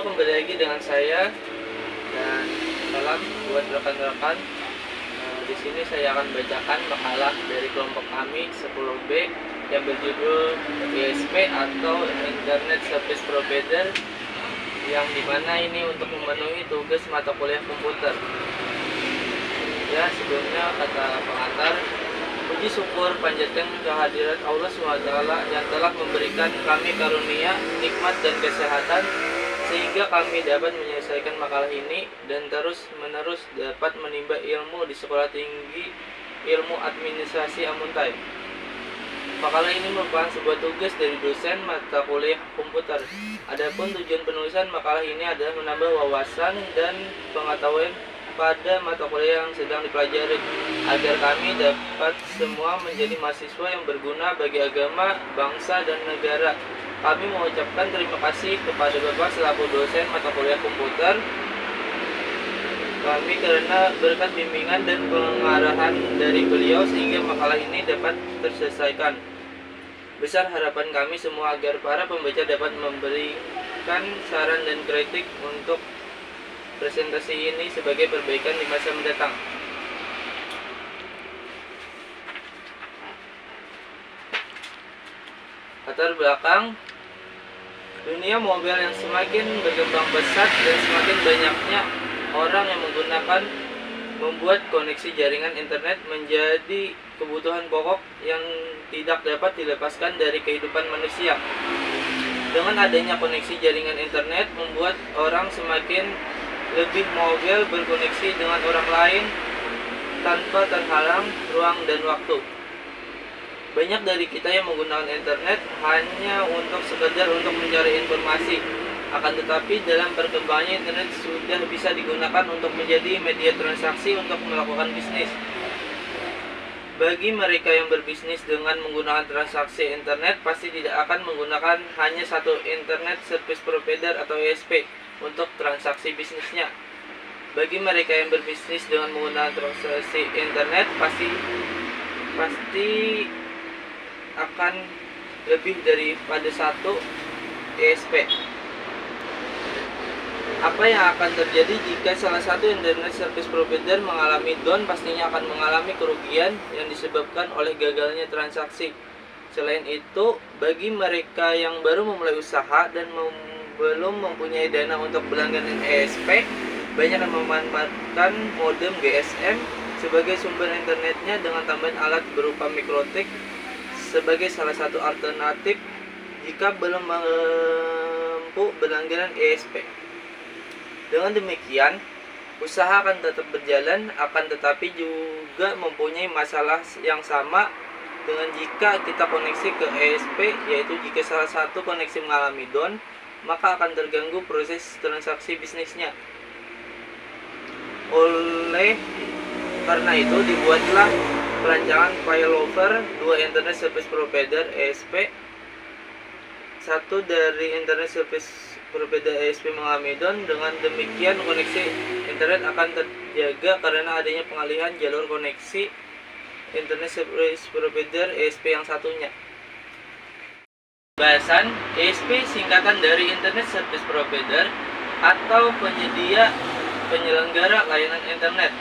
Kembali lagi dengan saya dan salam buat rekan-rekan. Di sini saya akan bacakan makalah dari kelompok kami 10B yang berjudul ISP atau Internet Service Provider, yang dimana ini untuk memenuhi tugas mata kuliah komputer. Ya, sebelumnya kata pengantar, puji syukur panjatkan kehadirat Allah SWT yang telah memberikan kami karunia, nikmat dan kesehatan sehingga kami dapat menyelesaikan makalah ini dan terus-menerus dapat menimba ilmu di Sekolah Tinggi Ilmu Administrasi Amuntai. Makalah ini merupakan sebuah tugas dari dosen mata kuliah komputer. Adapun tujuan penulisan makalah ini adalah menambah wawasan dan pengetahuan pada mata kuliah yang sedang dipelajari, agar kami dapat semua menjadi mahasiswa yang berguna bagi agama, bangsa, dan negara. Kami mengucapkan terima kasih kepada Bapak selaku dosen mata kuliah komputer kami karena berkat bimbingan dan pengarahan dari beliau sehingga makalah ini dapat terselesaikan. Besar harapan kami semua agar para pembaca dapat memberikan saran dan kritik untuk presentasi ini sebagai perbaikan di masa mendatang. Latar belakang: dunia mobil yang semakin berkembang pesat dan semakin banyaknya orang yang menggunakan membuat koneksi jaringan internet menjadi kebutuhan pokok yang tidak dapat dilepaskan dari kehidupan manusia. Dengan adanya koneksi jaringan internet membuat orang semakin lebih mobil berkoneksi dengan orang lain tanpa terhalang ruang dan waktu. Banyak dari kita yang menggunakan internet hanya untuk sekedar untuk mencari informasi. Akan tetapi dalam perkembangannya internet sudah bisa digunakan untuk menjadi media transaksi untuk melakukan bisnis. Bagi mereka yang berbisnis dengan menggunakan transaksi internet pasti tidak akan menggunakan hanya satu Internet Service Provider atau ISP untuk transaksi bisnisnya. Bagi mereka yang berbisnis dengan menggunakan transaksi internet pasti akan lebih daripada satu ISP. Apa yang akan terjadi jika salah satu Internet Service Provider mengalami down? Pastinya akan mengalami kerugian yang disebabkan oleh gagalnya transaksi. Selain itu, bagi mereka yang baru memulai usaha dan belum mempunyai dana untuk berlangganan ISP, banyak yang memanfaatkan modem GSM sebagai sumber internetnya dengan tambahan alat berupa mikrotik sebagai salah satu alternatif jika belum mampu berlangganan ISP. Dengan demikian, usaha akan tetap berjalan, akan tetapi juga mempunyai masalah yang sama dengan jika kita koneksi ke ISP, yaitu jika salah satu koneksi mengalami down, maka akan terganggu proses transaksi bisnisnya. Oleh karena itu dibuatlah perancangan failover dua Internet Service Provider ISP. Satu dari Internet Service Provider ISP mengalami down. Dengan demikian koneksi internet akan terjaga karena adanya pengalihan jalur koneksi Internet Service Provider ISP yang satunya. Bahasan: ISP singkatan dari Internet Service Provider atau penyelenggara layanan internet.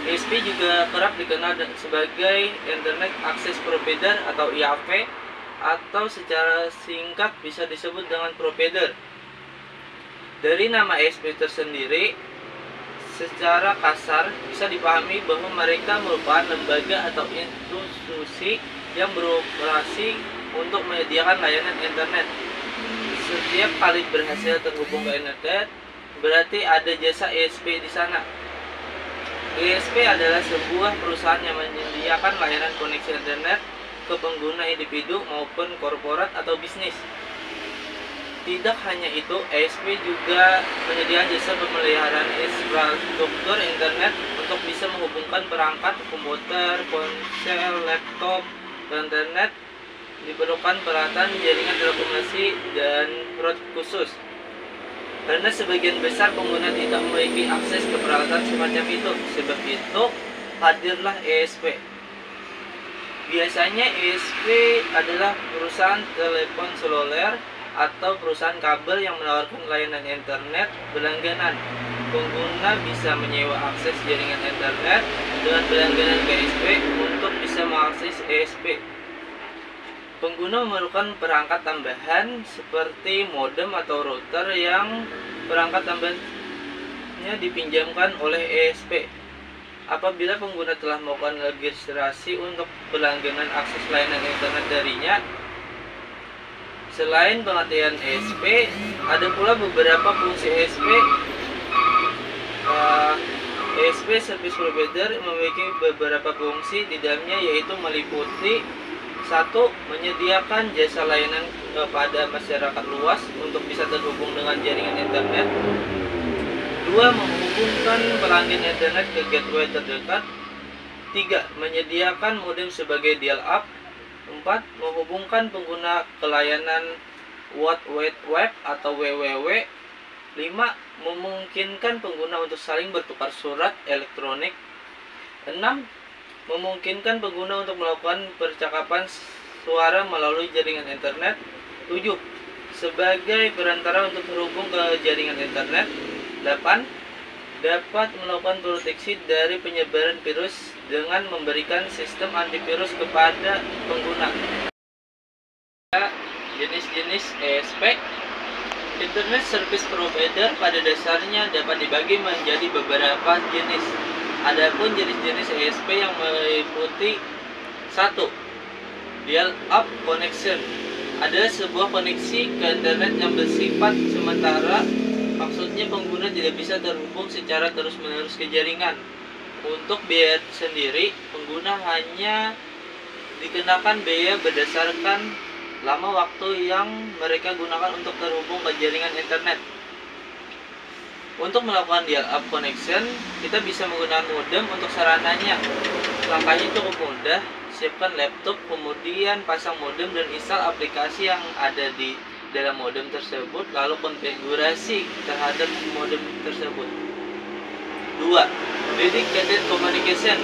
ISP juga kerap dikenal sebagai Internet Access Provider atau IAP, atau secara singkat bisa disebut dengan provider. Dari nama ISP tersendiri, secara kasar bisa dipahami bahwa mereka merupakan lembaga atau institusi yang beroperasi untuk menyediakan layanan internet. Setiap kali berhasil terhubung ke internet, berarti ada jasa ISP di sana. ISP adalah sebuah perusahaan yang menyediakan layanan koneksi internet ke pengguna individu maupun korporat atau bisnis. Tidak hanya itu, ISP juga menyediakan jasa pemeliharaan infrastruktur internet untuk bisa menghubungkan perangkat komputer, ponsel, laptop, dan internet. Diperlukan peralatan jaringan telekomunikasi dan root khusus. Karena sebagian besar pengguna tidak memiliki akses ke peralatan semacam itu, sebab itu hadirlah ISP. Biasanya ISP adalah perusahaan telepon seluler atau perusahaan kabel yang menawarkan layanan internet berlangganan. Pengguna bisa menyewa akses jaringan internet dengan berlangganan ke ESP untuk bisa mengakses ESP. Pengguna memerlukan perangkat tambahan seperti modem atau router yang perangkat tambahannya dipinjamkan oleh ESP. Apabila pengguna telah melakukan registrasi untuk berlangganan akses layanan internet darinya, selain pengertian ESP, ada pula beberapa fungsi ESP. ESP Service Provider memiliki beberapa fungsi di dalamnya, yaitu meliputi 1. Menyediakan jasa layanan kepada masyarakat luas untuk bisa terhubung dengan jaringan internet. 2. Menghubungkan pelanggan internet ke gateway terdekat. 3. Menyediakan modem sebagai dial-up. 4. Menghubungkan pengguna ke layanan World Wide Web atau WWW. 5. Memungkinkan pengguna untuk saling bertukar surat elektronik. 6. Memungkinkan pengguna untuk melakukan percakapan suara melalui jaringan internet. 7. Sebagai perantara untuk terhubung ke jaringan internet. 8. Dapat melakukan proteksi dari penyebaran virus dengan memberikan sistem antivirus kepada pengguna. Jenis-jenis ESP. Internet Service Provider pada dasarnya dapat dibagi menjadi beberapa jenis. Adapun jenis-jenis ESP yang meliputi 1. Dial-up connection. Adalah sebuah koneksi ke internet yang bersifat sementara. Maksudnya pengguna tidak bisa terhubung secara terus-menerus ke jaringan. Untuk biaya sendiri, pengguna hanya dikenakan biaya berdasarkan lama waktu yang mereka gunakan untuk terhubung ke jaringan internet. Untuk melakukan dial-up connection, kita bisa menggunakan modem untuk sarananya. Langkahnya cukup mudah. Siapkan laptop, kemudian pasang modem dan install aplikasi yang ada di dalam modem tersebut, lalu konfigurasi terhadap modem tersebut. 2. Dedicated communication.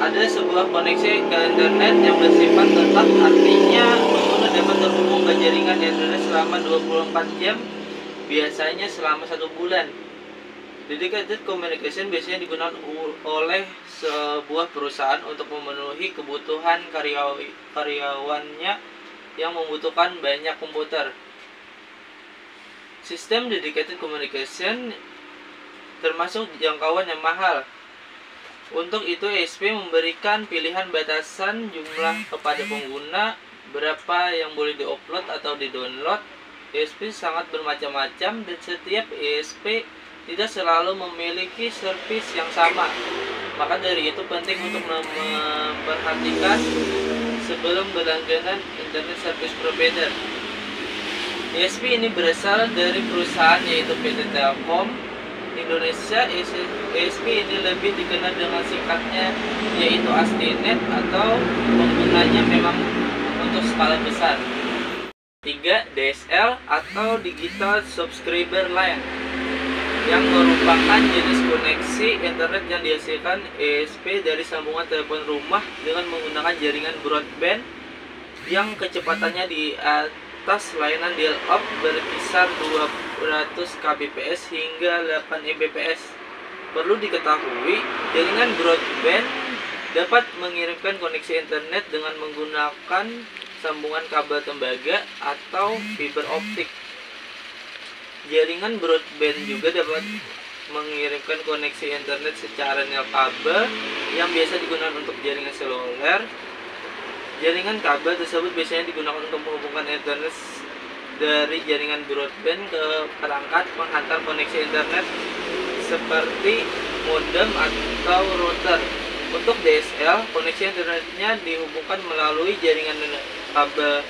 Ada sebuah koneksi ke internet yang bersifat tetap, artinya pengguna dapat terhubung ke jaringan internet selama 24 jam, biasanya selama 1 bulan. Dedicated communication biasanya digunakan oleh sebuah perusahaan untuk memenuhi kebutuhan karyawannya yang membutuhkan banyak komputer. Sistem dedicated communication termasuk jangkauan yang mahal. Untuk itu, ESP memberikan pilihan batasan jumlah kepada pengguna, berapa yang boleh diupload atau didownload. ESP sangat bermacam-macam dan setiap ESP tidak selalu memiliki servis yang sama. Maka dari itu penting untuk memperhatikan sebelum berlangganan Internet Service Provider. ESP ini berasal dari perusahaan yaitu PT Telkom Indonesia. ESP ini lebih dikenal dengan singkatnya yaitu ASTINet atau penggunanya memang untuk skala besar. 3. DSL atau Digital Subscriber Line, yang merupakan jenis koneksi internet yang dihasilkan ESP dari sambungan telepon rumah dengan menggunakan jaringan broadband yang kecepatannya di atas layanan dial-up berkisar 200 kbps hingga 8 mbps. Perlu diketahui, jaringan broadband dapat mengirimkan koneksi internet dengan menggunakan sambungan kabel tembaga atau fiber optik. Jaringan broadband juga dapat mengirimkan koneksi internet secara nirkabel yang biasa digunakan untuk jaringan seluler. Jaringan kabel tersebut biasanya digunakan untuk menghubungkan internet dari jaringan broadband ke perangkat penghantar koneksi internet seperti modem atau router. Untuk DSL, koneksi internetnya dihubungkan melalui jaringan kabel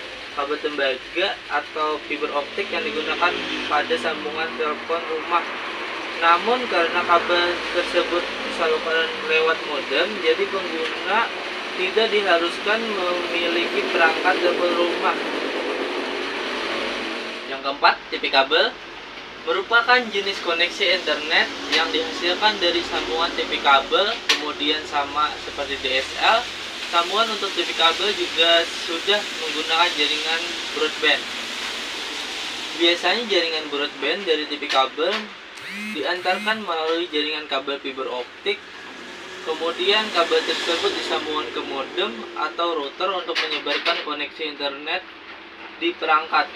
tembaga atau fiber optik yang digunakan pada sambungan telepon rumah. Namun karena kabel tersebut disalurkan lewat modem, jadi pengguna tidak diharuskan memiliki perangkat telepon rumah. Yang keempat, TV kabel merupakan jenis koneksi internet yang dihasilkan dari sambungan TV kabel. Kemudian sama seperti DSL, sambungan untuk TV kabel juga sudah menggunakan jaringan broadband. Biasanya jaringan broadband dari TV kabel diantarkan melalui jaringan kabel fiber optik. Kemudian kabel tersebut disambungkan ke modem atau router untuk menyebarkan koneksi internet di perangkat.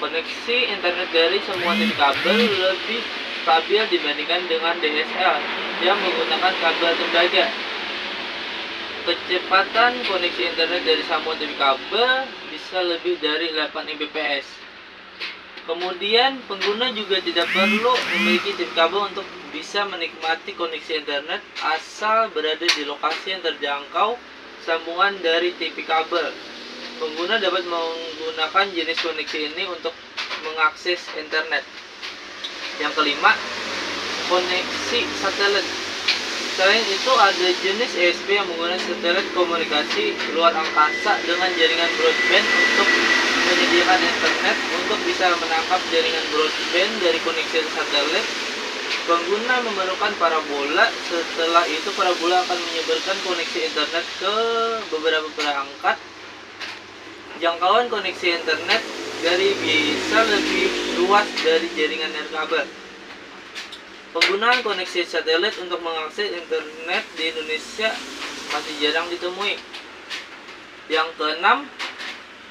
Koneksi internet dari semua TV kabel lebih stabil dibandingkan dengan DSL yang menggunakan kabel tembaga. Kecepatan koneksi internet dari sambungan TV kabel bisa lebih dari 8 Mbps. Kemudian pengguna juga tidak perlu memiliki TV kabel untuk bisa menikmati koneksi internet asal berada di lokasi yang terjangkau sambungan dari TV kabel. Pengguna dapat menggunakan jenis koneksi ini untuk mengakses internet. Yang kelima, koneksi satelit. Selain itu ada jenis ESP yang menggunakan satelit komunikasi luar angkasa dengan jaringan broadband untuk menyediakan internet. Untuk bisa menangkap jaringan broadband dari koneksi satelit, pengguna memerlukan parabola. Setelah itu parabola akan menyebarkan koneksi internet ke beberapa perangkat. Jangkauan koneksi internet dari bisa lebih luas dari jaringan nirkabel. Penggunaan koneksi satelit untuk mengakses internet di Indonesia masih jarang ditemui. Yang keenam,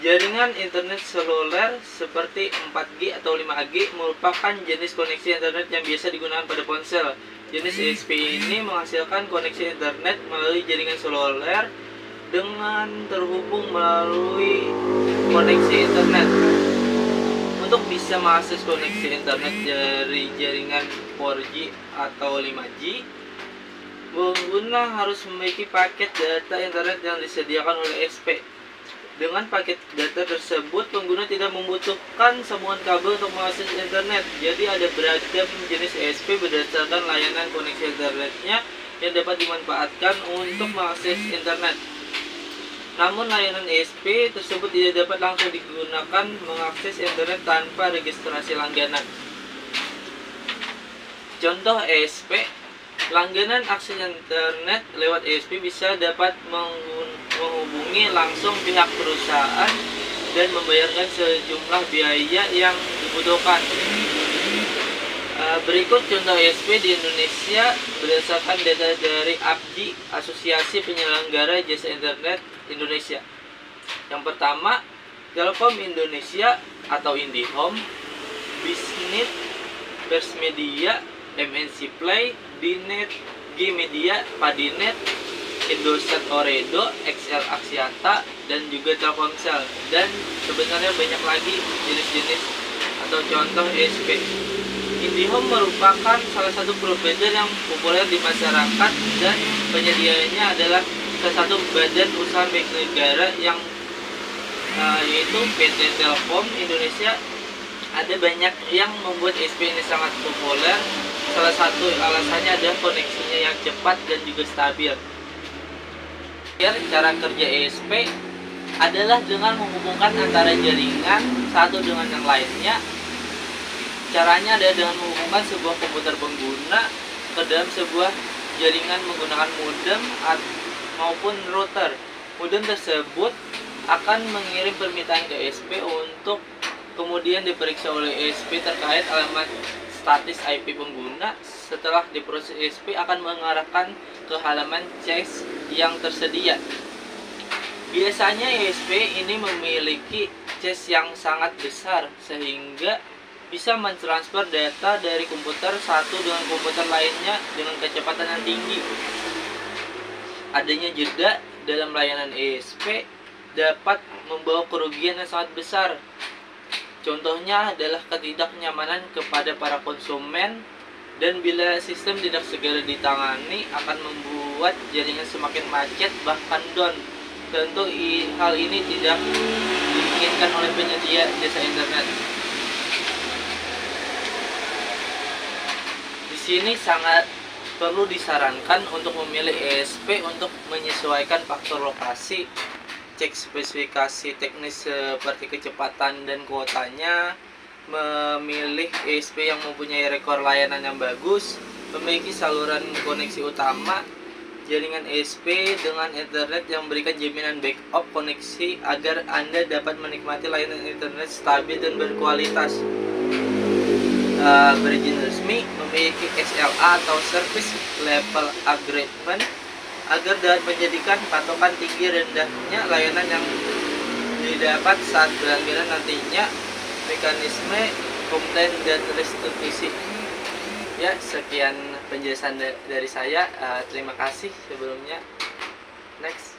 jaringan internet seluler seperti 4G atau 5G merupakan jenis koneksi internet yang biasa digunakan pada ponsel. Jenis ESP ini menghasilkan koneksi internet melalui jaringan seluler dengan terhubung melalui koneksi internet. Untuk bisa mengakses koneksi internet dari jaringan 4G atau 5G, pengguna harus memiliki paket data internet yang disediakan oleh ESP. Dengan paket data tersebut, pengguna tidak membutuhkan sambungan kabel untuk mengakses internet. Jadi ada beragam jenis ESP berdasarkan layanan koneksi internetnya yang dapat dimanfaatkan untuk mengakses internet. Namun layanan ESP tersebut tidak dapat langsung digunakan mengakses internet tanpa registrasi langganan. Contoh ESP, langganan akses internet lewat ESP bisa dapat menghubungi langsung pihak perusahaan dan membayarkan sejumlah biaya yang dibutuhkan. Berikut contoh ESP di Indonesia berdasarkan data dari APJI, Asosiasi Penyelenggara Jasa Internet Indonesia. Yang pertama, Telkom Indonesia atau IndiHome, Bisnet, First Media, MNC Play, Dinet, G-Media, Padinet, Indosat Oredo, XL Axiata, dan juga Telkomsel. Dan sebenarnya banyak lagi jenis-jenis atau contoh ESP. IndiHome merupakan salah satu provider yang populer di masyarakat dan penyediaannya adalah salah satu badan usaha milik negara yang yaitu PT Telkom Indonesia. Ada banyak yang membuat ESP ini sangat populer. Salah satu alasannya adalah koneksinya yang cepat dan juga stabil. Cara kerja ESP adalah dengan menghubungkan antara jaringan satu dengan yang lainnya. Caranya adalah dengan menghubungkan sebuah komputer pengguna ke dalam sebuah jaringan menggunakan modem maupun router. Modem tersebut akan mengirim permintaan ke ESP untuk kemudian diperiksa oleh ESP terkait alamat status IP pengguna. Setelah diproses, ESP akan mengarahkan ke halaman CAS yang tersedia. Biasanya ESP ini memiliki CAS yang sangat besar sehingga bisa mentransfer data dari komputer satu dengan komputer lainnya dengan kecepatan yang tinggi. Adanya jeda dalam layanan ESP dapat membawa kerugian yang sangat besar. Contohnya adalah ketidaknyamanan kepada para konsumen, dan bila sistem tidak segera ditangani akan membuat jaringan semakin macet bahkan down. Tentu hal ini tidak diinginkan oleh penyedia jasa internet. Di sini sangat perlu disarankan untuk memilih ESP untuk menyesuaikan faktor lokasi, cek spesifikasi teknis seperti kecepatan dan kuotanya, memilih ESP yang mempunyai rekor layanan yang bagus, memiliki saluran koneksi utama, jaringan ISP dengan internet yang memberikan jaminan backup koneksi agar Anda dapat menikmati layanan internet stabil dan berkualitas. Berizin resmi memiliki SLA atau Service Level Agreement agar dapat menjadikan patokan tinggi rendahnya layanan yang didapat saat berlangganan nantinya, mekanisme komplain dan restitusi. Ya, sekian penjelasan dari saya. Terima kasih sebelumnya. Next.